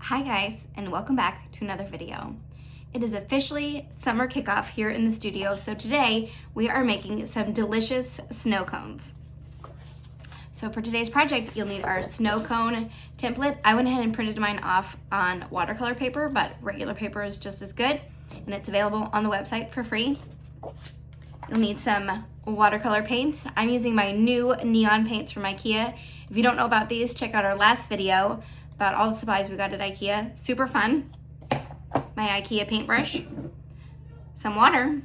Hi guys, and welcome back to another video. It is officially summer kickoff here in the studio, so today we are making some delicious snow cones. So for today's project, you'll need our snow cone template. I went ahead and printed mine off on watercolor paper, but regular paper is just as good, and it's available on the website for free. You'll need some watercolor paints. I'm using my new neon paints from IKEA. If you don't know about these, check out our last video about all the supplies we got at IKEA. Super fun. My IKEA paintbrush, some water.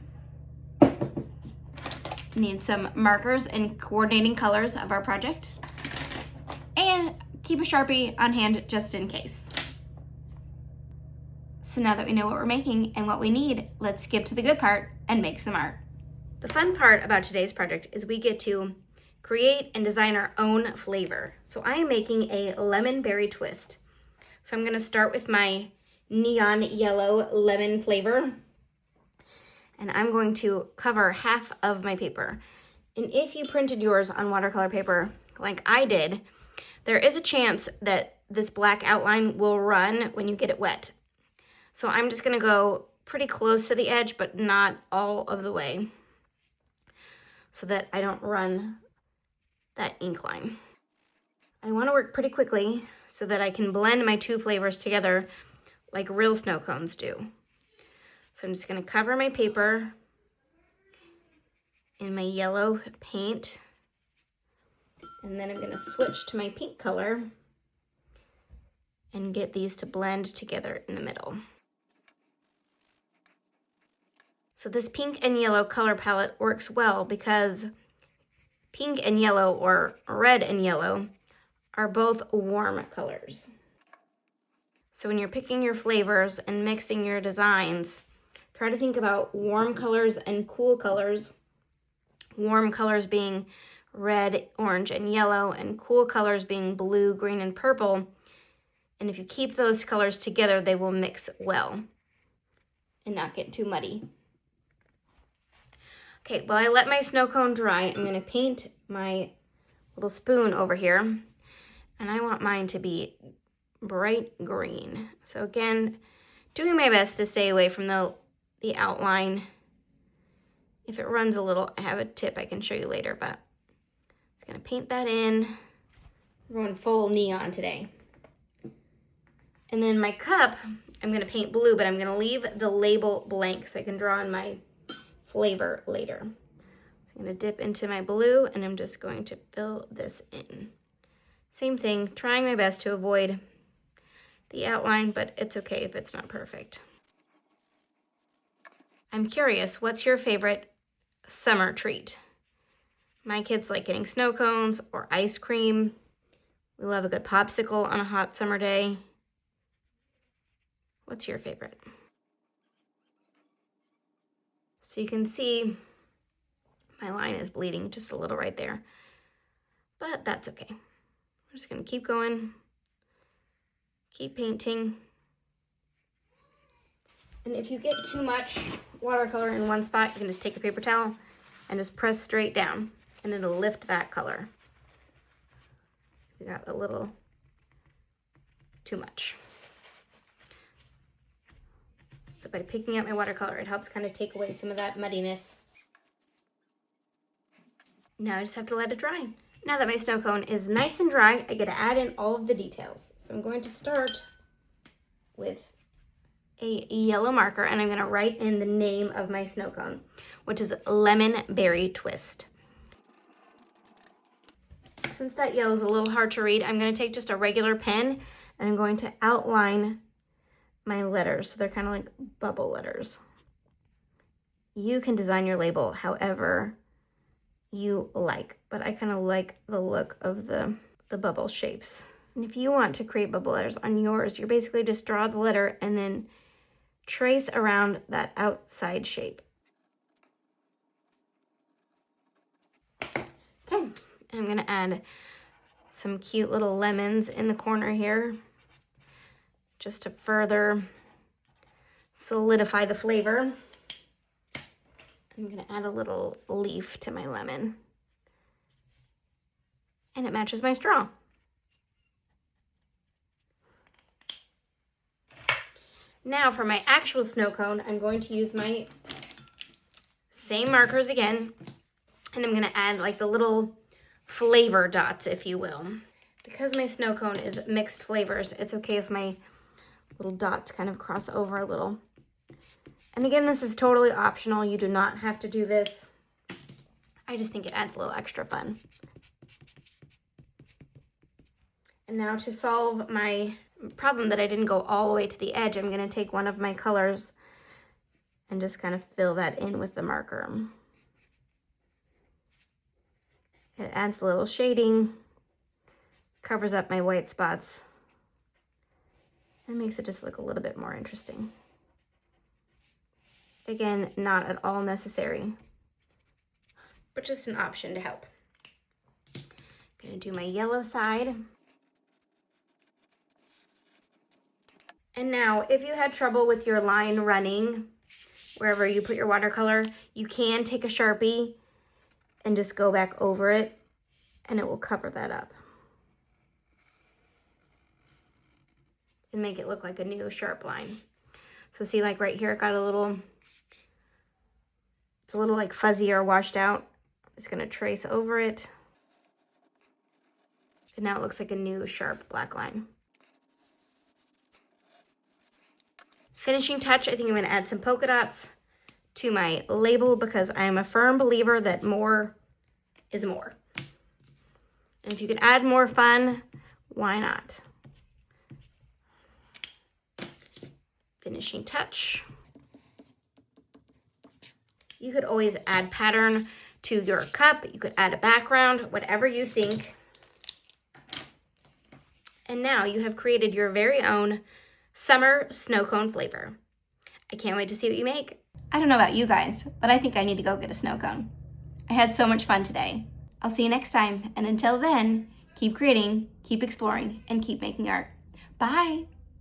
Need some markers and coordinating colors of our project. And keep a Sharpie on hand just in case. So now that we know what we're making and what we need, let's skip to the good part and make some art. The fun part about today's project is we get to create and design our own flavor. So I am making a lemon berry twist. So I'm gonna start with my neon yellow lemon flavor, and I'm going to cover half of my paper. And if you printed yours on watercolor paper like I did, there is a chance that this black outline will run when you get it wet. So I'm just gonna go pretty close to the edge, but not all of the way, so that I don't run that ink line. I want to work pretty quickly so that I can blend my two flavors together like real snow cones do. So I'm just going to cover my paper in my yellow paint, and then I'm going to switch to my pink color and get these to blend together in the middle. So this pink and yellow color palette works well because pink and yellow, or red and yellow, are both warm colors. So when you're picking your flavors and mixing your designs, try to think about warm colors and cool colors. Warm colors being red, orange, and yellow, and cool colors being blue, green, and purple. And if you keep those colors together, they will mix well and not get too muddy. Okay, while I let my snow cone dry, I'm gonna paint my little spoon over here, and I want mine to be bright green. So again, doing my best to stay away from the outline. If it runs a little, I have a tip I can show you later, but I'm just gonna paint that in. We're going full neon today. And then my cup, I'm gonna paint blue, but I'm gonna leave the label blank so I can draw on my flavor later. So I'm gonna dip into my blue, and I'm just going to fill this in. Same thing, trying my best to avoid the outline, but it's okay if it's not perfect. I'm curious, what's your favorite summer treat? My kids like getting snow cones or ice cream. We love a good popsicle on a hot summer day. What's your favorite? So you can see my line is bleeding just a little right there, but that's okay. We're just gonna keep going, keep painting. And if you get too much watercolor in one spot, you can just take a paper towel and just press straight down, and it'll lift that color. We got a little too much. So by picking up my watercolor, it helps kind of take away some of that muddiness. Now I just have to let it dry. Now that my snow cone is nice and dry, I get to add in all of the details. So I'm going to start with a yellow marker, and I'm going to write in the name of my snow cone, which is Lemon Berry Twist. Since that yellow is a little hard to read, I'm going to take just a regular pen, and I'm going to outline my letters, so they're kind of like bubble letters. You can design your label however you like, but I kind of like the look of the bubble shapes. And if you want to create bubble letters on yours, you're basically just draw the letter and then trace around that outside shape. Okay, and I'm gonna add some cute little lemons in the corner here, just to further solidify the flavor. I'm gonna add a little leaf to my lemon, and it matches my straw. Now for my actual snow cone, I'm going to use my same markers again, and I'm gonna add like the little flavor dots, if you will. Because my snow cone is mixed flavors, it's okay if my little dots kind of cross over a little. And again, this is totally optional. You do not have to do this. I just think it adds a little extra fun. And now to solve my problem that I didn't go all the way to the edge, I'm gonna take one of my colors and just kind of fill that in with the marker. It adds a little shading, covers up my white spots, and makes it just look a little bit more interesting. Again, not at all necessary, but just an option to help. I'm gonna do my yellow side. And now, if you had trouble with your line running, wherever you put your watercolor, you can take a Sharpie and just go back over it, and it will cover that up. And make it look like a new sharp line. So see, like right here, it got it's a little like fuzzy or washed out. I'm just gonna trace over it. And now it looks like a new sharp black line. Finishing touch, I think I'm gonna add some polka dots to my label because I am a firm believer that more is more. And if you can add more fun, why not? Finishing touch. You could always add pattern to your cup. You could add a background, whatever you think. And now you have created your very own summer snow cone flavor. I can't wait to see what you make. I don't know about you guys, but I think I need to go get a snow cone. I had so much fun today. I'll see you next time. And until then, keep creating, keep exploring, and keep making art. Bye.